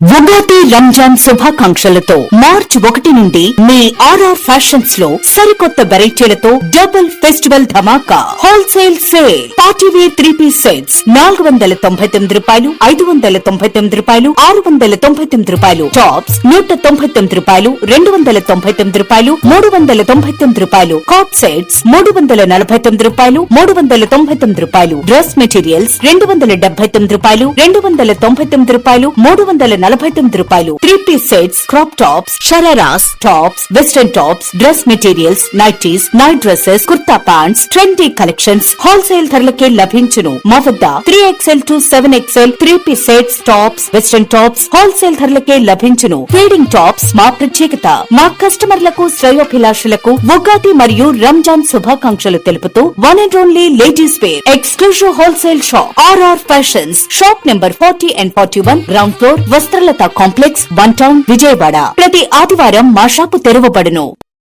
ఉగాది రంజాన్ శుభాకాంక్షలతో మార్చి 1 నుండి మీ RR fashions లో సరికొత్త వెరైటీలతో డబుల్ ఫెస్టివల్ ధమాకా wholesale sale partywear 3-piece sets 499 రూపాయలు, 599 రూపాయలు, 699 రూపాయలు, టాప్స్ 199 రూపాయలు, 299 రూపాయలు, 399 రూపాయలు, కాట్ సెట్స్ 349 రూపాయలు, 399 రూపాయలు, డ్రెస్ మెటీరియల్స్ 279 రూపాయలు, 299 రూపాయలు, 349 రూపాయలు, 3-piece sets, crop tops, shararas, tops, western tops, dress materials, nighties, night dresses, kurta pants, trendy collections wholesale ధరలకే లభించును. మా వద్ద 3XL to 7XL 3-piece sets, tops, western tops wholesale ధరలకే లభించును. ఫీడింగ్ టాప్స్ మా ప్రత్యేకత. మా కస్టమర్లకు శ్రేయోభిలాషులకు ఉగాది మరియు రంజాన్ శుభాకాంక్షలు తెలుపుతూ one and only ladies wear exclusive wholesale shop RR fashions, shop number 40 and 41, ground floor, Vastralatha complex, 1 town, Vijayawada. ప్రతి ఆదివారం మా షాపు తెరవబడును.